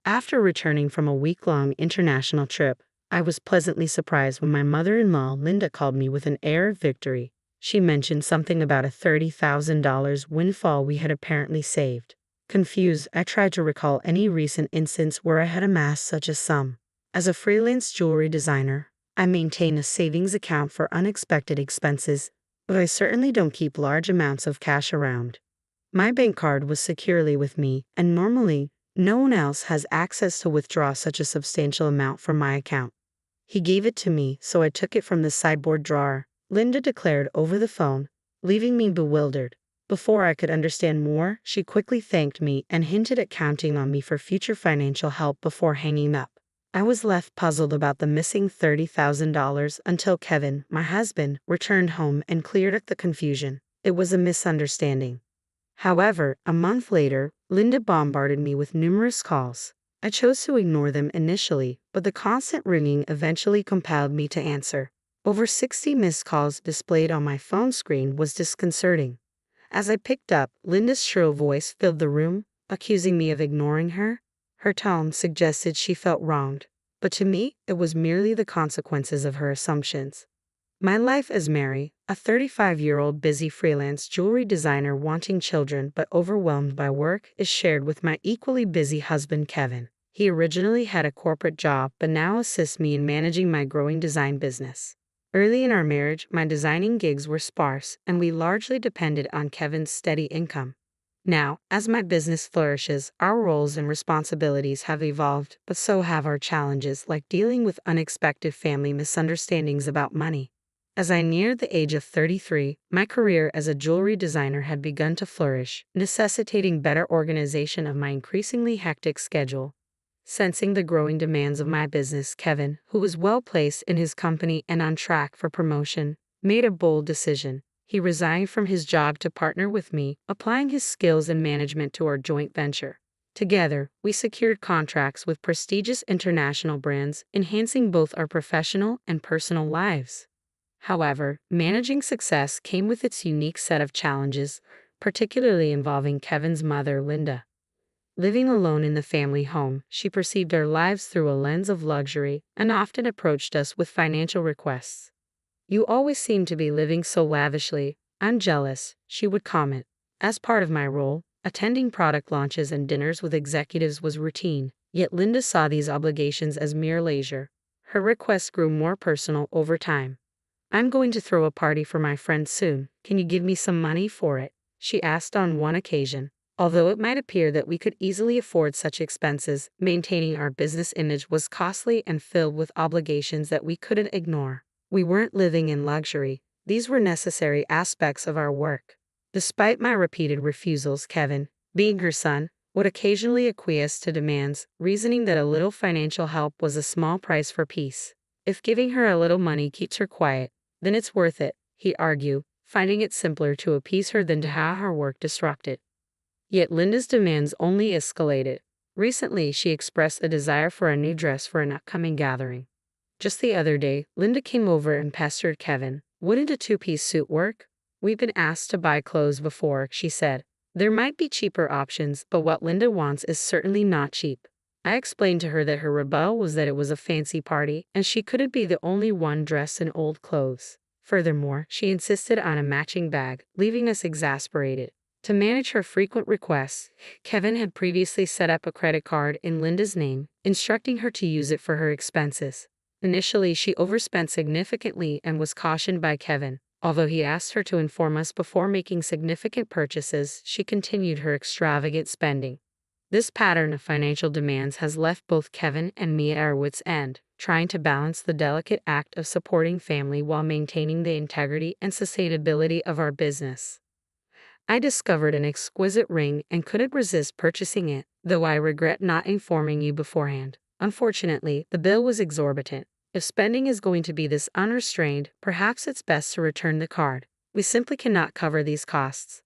After returning from a week-long international trip, I was pleasantly surprised when my mother-in-law Linda called me with an air of victory. She mentioned something about a $30,000 windfall we had apparently saved. Confused, I tried to recall any recent instance where I had amassed such a sum. As a freelance jewelry designer, I maintain a savings account for unexpected expenses, but I certainly don't keep large amounts of cash around. My bank card was securely with me, and normally, no one else has access to withdraw such a substantial amount from my account. He gave it to me, so I took it from the sideboard drawer, Linda declared over the phone, leaving me bewildered. Before I could understand more, she quickly thanked me and hinted at counting on me for future financial help before hanging up. I was left puzzled about the missing $30,000 until Kevin, my husband, returned home and cleared up the confusion. It was a misunderstanding. However, a month later, Linda bombarded me with numerous calls. I chose to ignore them initially, but the constant ringing eventually compelled me to answer. Over 60 missed calls displayed on my phone screen was disconcerting. As I picked up, Linda's shrill voice filled the room, accusing me of ignoring her. Her tone suggested she felt wronged, but to me, it was merely the consequences of her assumptions. My life as Mary, a 35-year-old busy freelance jewelry designer wanting children but overwhelmed by work, is shared with my equally busy husband Kevin. He originally had a corporate job but now assists me in managing my growing design business. Early in our marriage, my designing gigs were sparse, and we largely depended on Kevin's steady income. Now, as my business flourishes, our roles and responsibilities have evolved, but so have our challenges, like dealing with unexpected family misunderstandings about money. As I neared the age of 33, my career as a jewelry designer had begun to flourish, necessitating better organization of my increasingly hectic schedule. Sensing the growing demands of my business, Kevin, who was well placed in his company and on track for promotion, made a bold decision. He resigned from his job to partner with me, applying his skills in management to our joint venture. Together, we secured contracts with prestigious international brands, enhancing both our professional and personal lives. However, managing success came with its unique set of challenges, particularly involving Kevin's mother, Linda. Living alone in the family home, she perceived our lives through a lens of luxury and often approached us with financial requests. "You always seem to be living so lavishly. I'm jealous," she would comment. As part of my role, attending product launches and dinners with executives was routine, yet Linda saw these obligations as mere leisure. Her requests grew more personal over time. "I'm going to throw a party for my friends soon. Can you give me some money for it?" she asked on one occasion. Although it might appear that we could easily afford such expenses, maintaining our business image was costly and filled with obligations that we couldn't ignore. We weren't living in luxury. These were necessary aspects of our work. Despite my repeated refusals, Kevin, being her son, would occasionally acquiesce to demands, reasoning that a little financial help was a small price for peace. "If giving her a little money keeps her quiet, then it's worth it," he argued, finding it simpler to appease her than to have her work disrupted. Yet Linda's demands only escalated. Recently, she expressed a desire for a new dress for an upcoming gathering. Just the other day, Linda came over and pestered Kevin. "Wouldn't a two-piece suit work? We've been asked to buy clothes before," she said. There might be cheaper options, but what Linda wants is certainly not cheap. I explained to her that her rebuttal was that it was a fancy party, and she couldn't be the only one dressed in old clothes. Furthermore, she insisted on a matching bag, leaving us exasperated. To manage her frequent requests, Kevin had previously set up a credit card in Linda's name, instructing her to use it for her expenses. Initially, she overspent significantly and was cautioned by Kevin. Although he asked her to inform us before making significant purchases, she continued her extravagant spending. This pattern of financial demands has left both Kevin and me at our wits' end, trying to balance the delicate act of supporting family while maintaining the integrity and sustainability of our business. I discovered an exquisite ring and couldn't resist purchasing it, though I regret not informing you beforehand. Unfortunately, the bill was exorbitant. If spending is going to be this unrestrained, perhaps it's best to return the card. We simply cannot cover these costs.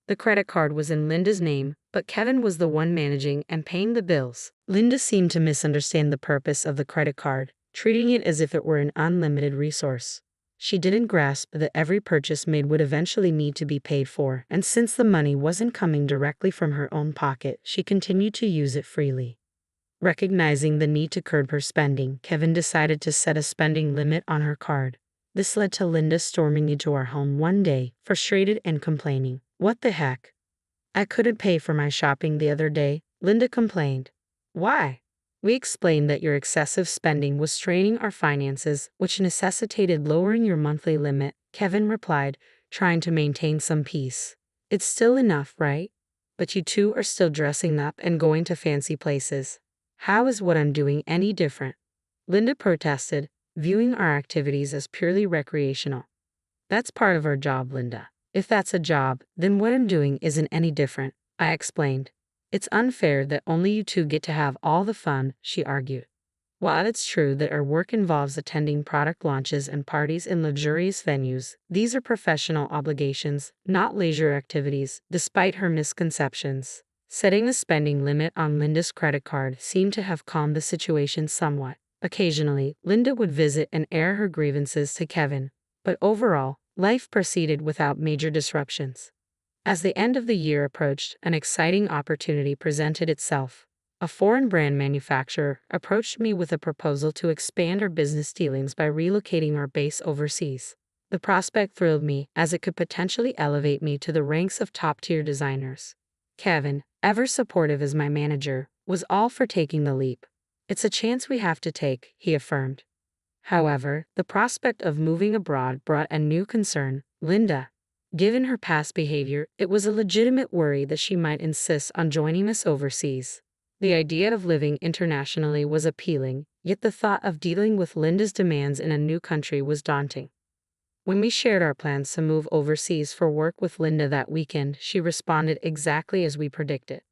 The credit card was in Linda's name, but Kevin was the one managing and paying the bills. Linda seemed to misunderstand the purpose of the credit card, treating it as if it were an unlimited resource. She didn't grasp that every purchase made would eventually need to be paid for, and since the money wasn't coming directly from her own pocket, she continued to use it freely. Recognizing the need to curb her spending, Kevin decided to set a spending limit on her card. This led to Linda storming into our home one day, frustrated and complaining. "What the heck? I couldn't pay for my shopping the other day," Linda complained. "Why?" We explained that your excessive spending was straining our finances, which necessitated lowering your monthly limit. Kevin replied, trying to maintain some peace. "It's still enough, right? But you two are still dressing up and going to fancy places. How is what I'm doing any different?" Linda protested, viewing our activities as purely recreational. "That's part of our job, Linda. If that's a job, then what I'm doing isn't any different," I explained. "It's unfair that only you two get to have all the fun," she argued. While it's true that our work involves attending product launches and parties in luxurious venues, these are professional obligations, not leisure activities, despite her misconceptions. Setting a spending limit on Linda's credit card seemed to have calmed the situation somewhat. Occasionally, Linda would visit and air her grievances to Kevin, but overall, life proceeded without major disruptions. As the end of the year approached, an exciting opportunity presented itself. A foreign brand manufacturer approached me with a proposal to expand our business dealings by relocating our base overseas. The prospect thrilled me, as it could potentially elevate me to the ranks of top-tier designers. Kevin, ever supportive as my manager, was all for taking the leap. "It's a chance we have to take," he affirmed. However, the prospect of moving abroad brought a new concern. Linda. Given her past behavior, it was a legitimate worry that she might insist on joining us overseas. The idea of living internationally was appealing, yet the thought of dealing with Linda's demands in a new country was daunting. When we shared our plans to move overseas for work with Linda that weekend, she responded exactly as we predicted.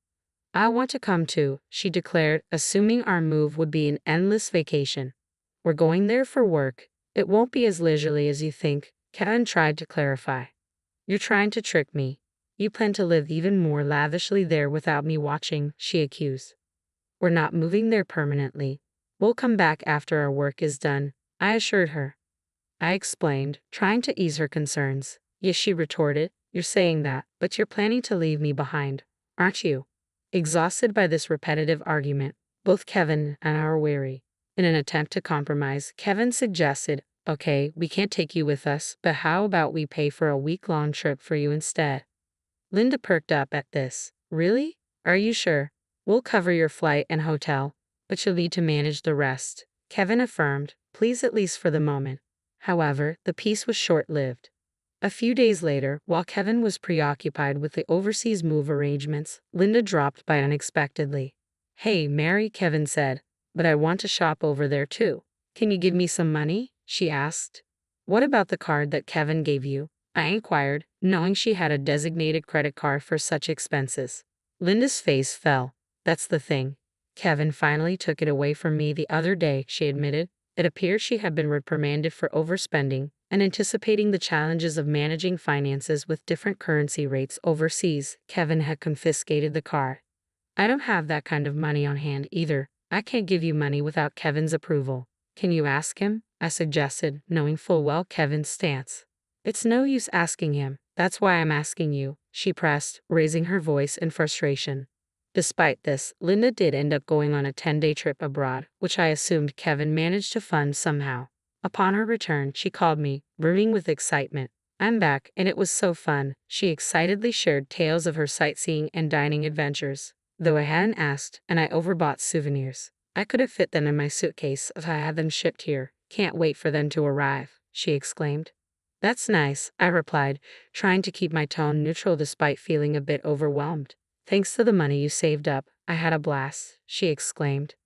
"I want to come too," she declared, assuming our move would be an endless vacation. "We're going there for work. It won't be as leisurely as you think," Kevin tried to clarify. "You're trying to trick me. You plan to live even more lavishly there without me watching," she accused. "We're not moving there permanently. We'll come back after our work is done," I assured her. I explained, trying to ease her concerns. "Yes," she retorted, "you're saying that, but you're planning to leave me behind, aren't you?" Exhausted by this repetitive argument, both Kevin and I were weary. In an attempt to compromise, Kevin suggested, "Okay, we can't take you with us, but how about we pay for a week-long trip for you instead?" Linda perked up at this. "Really? Are you sure? We'll cover your flight and hotel, but you'll need to manage the rest," Kevin affirmed, pleased at least for the moment. However, the peace was short-lived. A few days later, while Kevin was preoccupied with the overseas move arrangements, Linda dropped by unexpectedly. "Hey, Mary," Kevin said, "but I want to shop over there too. Can you give me some money?" she asked. "What about the card that Kevin gave you?" I inquired, knowing she had a designated credit card for such expenses. Linda's face fell. "That's the thing. Kevin finally took it away from me the other day," she admitted. It appeared she had been reprimanded for overspending, and anticipating the challenges of managing finances with different currency rates overseas, Kevin had confiscated the card. "I don't have that kind of money on hand either. I can't give you money without Kevin's approval." "Can you ask him?" I suggested, knowing full well Kevin's stance. "It's no use asking him. That's why I'm asking you," she pressed, raising her voice in frustration. Despite this, Linda did end up going on a 10-day trip abroad, which I assumed Kevin managed to fund somehow. Upon her return, she called me, brimming with excitement. "I'm back, and it was so fun." She excitedly shared tales of her sightseeing and dining adventures. "Though I hadn't asked, and I overbought souvenirs. I could have fit them in my suitcase if I had them shipped here. Can't wait for them to arrive," she exclaimed. "That's nice," I replied, trying to keep my tone neutral despite feeling a bit overwhelmed. "Thanks to the money you saved up, I had a blast," she exclaimed.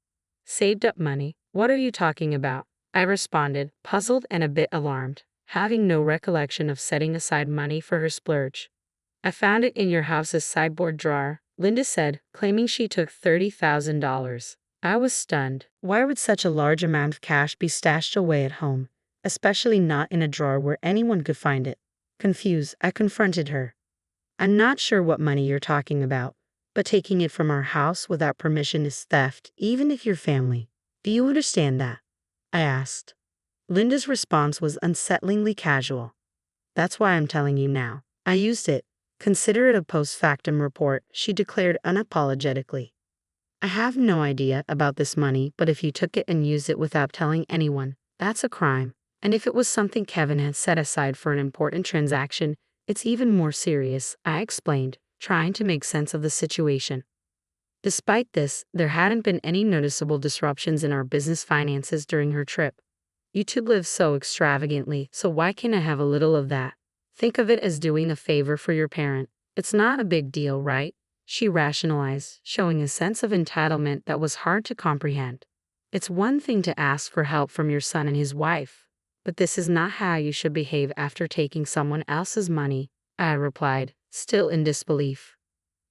"Saved up money? What are you talking about?" I responded, puzzled and a bit alarmed, having no recollection of setting aside money for her splurge. "I found it in your house's sideboard drawer," Linda said, claiming she took $30,000. I was stunned. Why would such a large amount of cash be stashed away at home, especially not in a drawer where anyone could find it? Confused, I confronted her. "I'm not sure what money you're talking about, but taking it from our house without permission is theft, even if you're family. Do you understand that?" I asked. Linda's response was unsettlingly casual. "That's why I'm telling you now. I used it. Consider it a post factum report," she declared unapologetically. I have no idea about this money, but if you took it and used it without telling anyone, that's a crime. And if it was something Kevin had set aside for an important transaction, it's even more serious, I explained, trying to make sense of the situation. Despite this, there hadn't been any noticeable disruptions in our business finances during her trip. You two live so extravagantly, so why can't I have a little of that? Think of it as doing a favor for your parent. It's not a big deal, right? She rationalized, showing a sense of entitlement that was hard to comprehend. It's one thing to ask for help from your son and his wife, but this is not how you should behave after taking someone else's money, I replied, still in disbelief.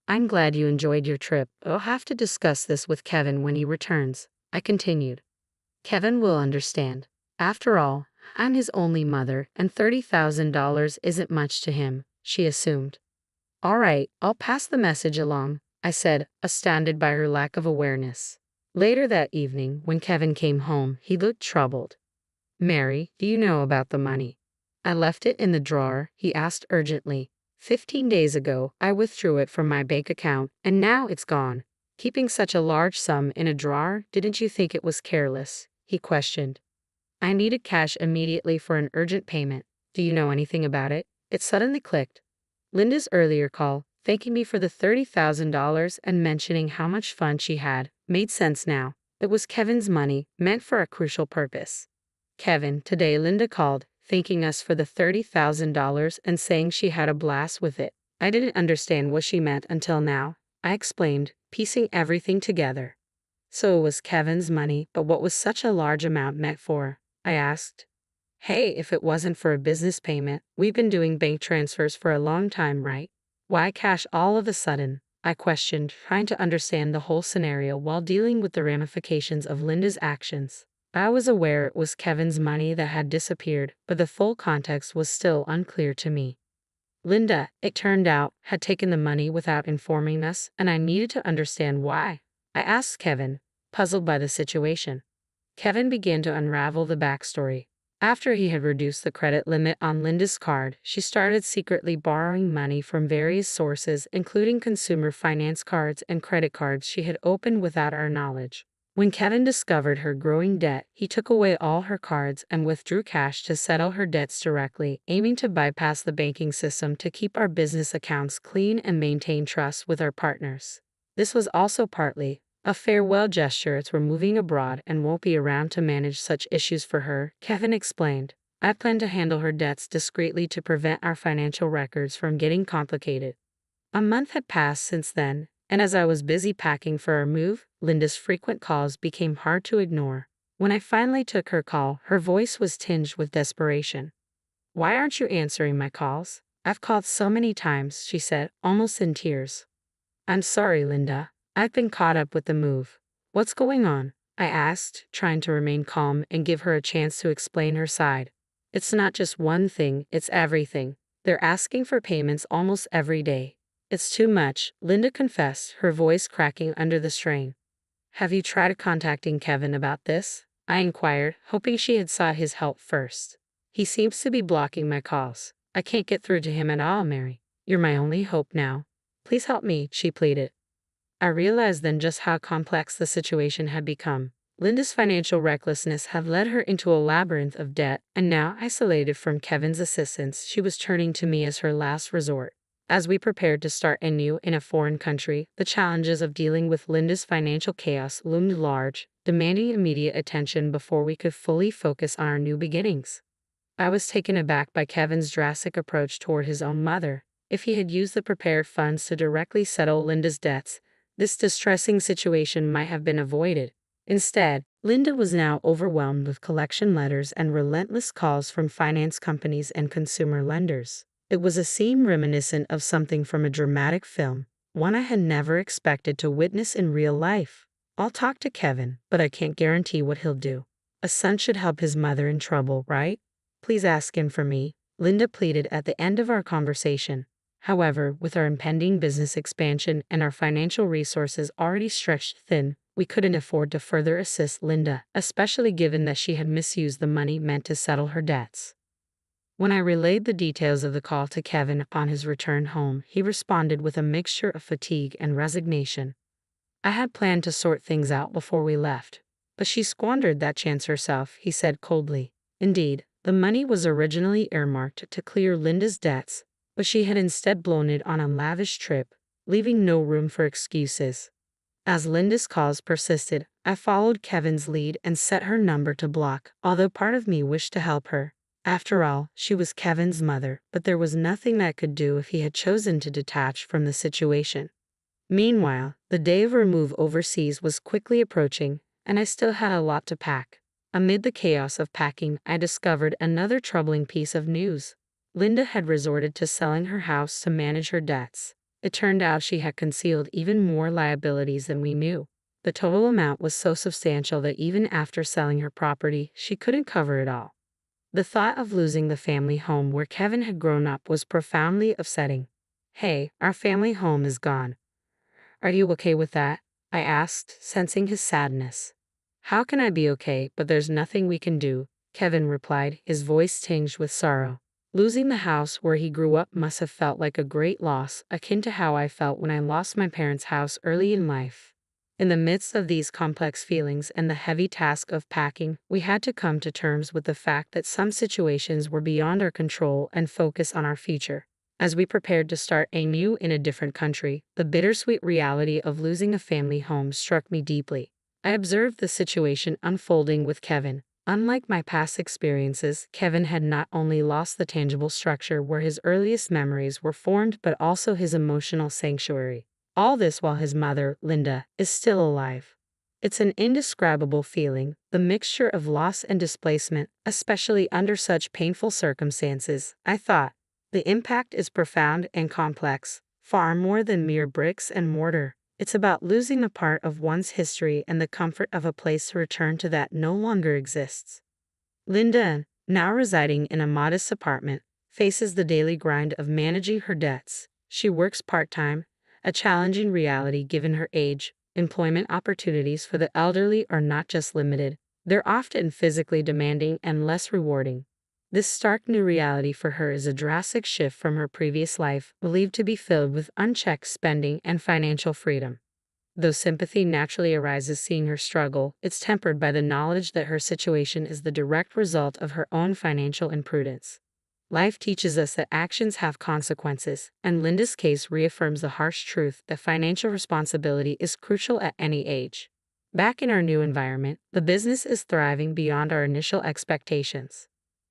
I'm glad you enjoyed your trip. I'll have to discuss this with Kevin when he returns, I continued. Kevin will understand. After all, I'm his only mother, and $30,000 isn't much to him, she assumed. All right, I'll pass the message along, I said, astounded by her lack of awareness. Later that evening, when Kevin came home, he looked troubled. Mary, do you know about the money? I left it in the drawer, he asked urgently. 15 days ago, I withdrew it from my bank account, and now it's gone. Keeping such a large sum in a drawer, didn't you think it was careless? He questioned. I needed cash immediately for an urgent payment. Do you know anything about it? It suddenly clicked. Linda's earlier call, thanking me for the $30,000 and mentioning how much fun she had, made sense now. It was Kevin's money, meant for a crucial purpose. Kevin, today Linda called, thanking us for the $30,000 and saying she had a blast with it. I didn't understand what she meant until now, I explained, piecing everything together. So it was Kevin's money, but what was such a large amount meant for? I asked. Hey, if it wasn't for a business payment, we've been doing bank transfers for a long time, right? Why cash all of a sudden? I questioned, trying to understand the whole scenario while dealing with the ramifications of Linda's actions. I was aware it was Kevin's money that had disappeared, but the full context was still unclear to me. Linda, it turned out, had taken the money without informing us, and I needed to understand why. I asked Kevin, puzzled by the situation. Kevin began to unravel the backstory. After he had reduced the credit limit on Linda's card, she started secretly borrowing money from various sources, including consumer finance cards and credit cards she had opened without our knowledge. When Kevin discovered her growing debt, he took away all her cards and withdrew cash to settle her debts directly, aiming to bypass the banking system to keep our business accounts clean and maintain trust with our partners. This was also partly a farewell gesture as we're moving abroad and won't be around to manage such issues for her, Kevin explained. I plan to handle her debts discreetly to prevent our financial records from getting complicated. A month had passed since then, and as I was busy packing for our move, Linda's frequent calls became hard to ignore. When I finally took her call, her voice was tinged with desperation. Why aren't you answering my calls? I've called so many times, she said, almost in tears. I'm sorry, Linda. I've been caught up with the move. What's going on? I asked, trying to remain calm and give her a chance to explain her side. It's not just one thing, it's everything. They're asking for payments almost every day. It's too much, Linda confessed, her voice cracking under the strain. Have you tried contacting Kevin about this? I inquired, hoping she had sought his help first. He seems to be blocking my calls. I can't get through to him at all, Mary. You're my only hope now. Please help me, she pleaded. I realized then just how complex the situation had become. Linda's financial recklessness had led her into a labyrinth of debt, and now, isolated from Kevin's assistance, she was turning to me as her last resort. As we prepared to start anew in a foreign country, the challenges of dealing with Linda's financial chaos loomed large, demanding immediate attention before we could fully focus on our new beginnings. I was taken aback by Kevin's drastic approach toward his own mother. If he had used the prepared funds to directly settle Linda's debts, this distressing situation might have been avoided. Instead, Linda was now overwhelmed with collection letters and relentless calls from finance companies and consumer lenders. It was a scene reminiscent of something from a dramatic film, one I had never expected to witness in real life. I'll talk to Kevin, but I can't guarantee what he'll do. A son should help his mother in trouble, right? Please ask him for me, Linda pleaded at the end of our conversation. However, with our impending business expansion and our financial resources already stretched thin, we couldn't afford to further assist Linda, especially given that she had misused the money meant to settle her debts. When I relayed the details of the call to Kevin upon his return home, he responded with a mixture of fatigue and resignation. I had planned to sort things out before we left, but she squandered that chance herself, he said coldly. Indeed, the money was originally earmarked to clear Linda's debts, but she had instead blown it on a lavish trip, leaving no room for excuses. As Linda's calls persisted, I followed Kevin's lead and set her number to block, although part of me wished to help her. After all, she was Kevin's mother, but there was nothing I could do if he had chosen to detach from the situation. Meanwhile, the day of our move overseas was quickly approaching, and I still had a lot to pack. Amid the chaos of packing, I discovered another troubling piece of news. Linda had resorted to selling her house to manage her debts. It turned out she had concealed even more liabilities than we knew. The total amount was so substantial that even after selling her property, she couldn't cover it all. The thought of losing the family home where Kevin had grown up was profoundly upsetting. "Hey, our family home is gone. Are you okay with that?" I asked, sensing his sadness. "How can I be okay, but there's nothing we can do," Kevin replied, his voice tinged with sorrow. Losing the house where he grew up must have felt like a great loss, akin to how I felt when I lost my parents' house early in life. In the midst of these complex feelings and the heavy task of packing, we had to come to terms with the fact that some situations were beyond our control and focus on our future. As we prepared to start anew in a different country, the bittersweet reality of losing a family home struck me deeply. I observed the situation unfolding with Kevin. Unlike my past experiences, Kevin had not only lost the tangible structure where his earliest memories were formed but also his emotional sanctuary. All this while his mother, Linda, is still alive. It's an indescribable feeling, the mixture of loss and displacement, especially under such painful circumstances, I thought. The impact is profound and complex, far more than mere bricks and mortar. It's about losing a part of one's history and the comfort of a place to return to that no longer exists. Linda, now residing in a modest apartment, faces the daily grind of managing her debts. She works part-time, a challenging reality given her age. Employment opportunities for the elderly are not just limited, they're often physically demanding and less rewarding. This stark new reality for her is a drastic shift from her previous life, believed to be filled with unchecked spending and financial freedom. Though sympathy naturally arises seeing her struggle, it's tempered by the knowledge that her situation is the direct result of her own financial imprudence. Life teaches us that actions have consequences, and Linda's case reaffirms the harsh truth that financial responsibility is crucial at any age. Back in our new environment, the business is thriving beyond our initial expectations.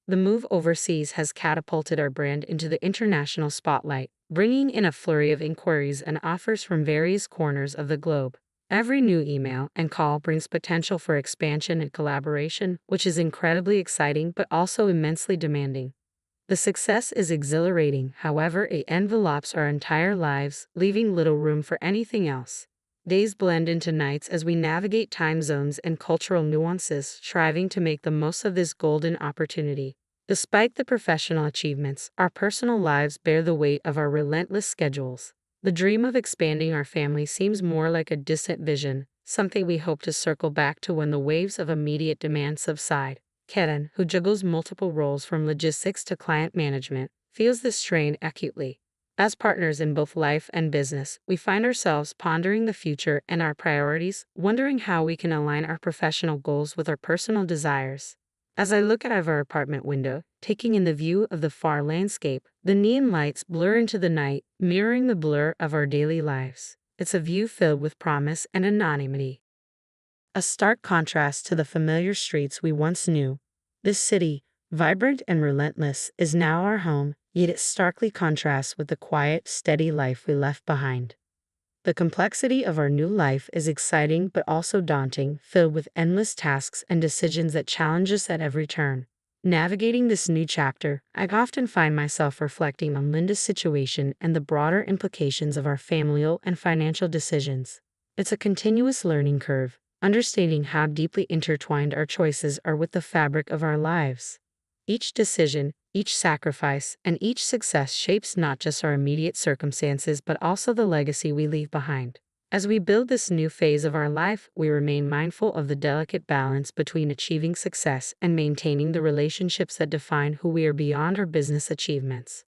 The move overseas has catapulted our brand into the international spotlight, bringing in a flurry of inquiries and offers from various corners of the globe. Every new email and call brings potential for expansion and collaboration, which is incredibly exciting but also immensely demanding. The success is exhilarating, however, it envelopes our entire lives, leaving little room for anything else. Days blend into nights as we navigate time zones and cultural nuances, striving to make the most of this golden opportunity. Despite the professional achievements, our personal lives bear the weight of our relentless schedules. The dream of expanding our family seems more like a distant vision, something we hope to circle back to when the waves of immediate demand subside. Kevin, who juggles multiple roles from logistics to client management, feels this strain acutely. As partners in both life and business, we find ourselves pondering the future and our priorities, wondering how we can align our professional goals with our personal desires. As I look out of our apartment window, taking in the view of the far landscape, the neon lights blur into the night, mirroring the blur of our daily lives. It's a view filled with promise and anonymity. A stark contrast to the familiar streets we once knew. This city, vibrant and relentless, is now our home, yet it starkly contrasts with the quiet, steady life we left behind. The complexity of our new life is exciting but also daunting, filled with endless tasks and decisions that challenge us at every turn. Navigating this new chapter, I often find myself reflecting on Linda's situation and the broader implications of our familial and financial decisions. It's a continuous learning curve, understanding how deeply intertwined our choices are with the fabric of our lives. Each decision, each sacrifice, and each success shapes not just our immediate circumstances but also the legacy we leave behind. As we build this new phase of our life, we remain mindful of the delicate balance between achieving success and maintaining the relationships that define who we are beyond our business achievements.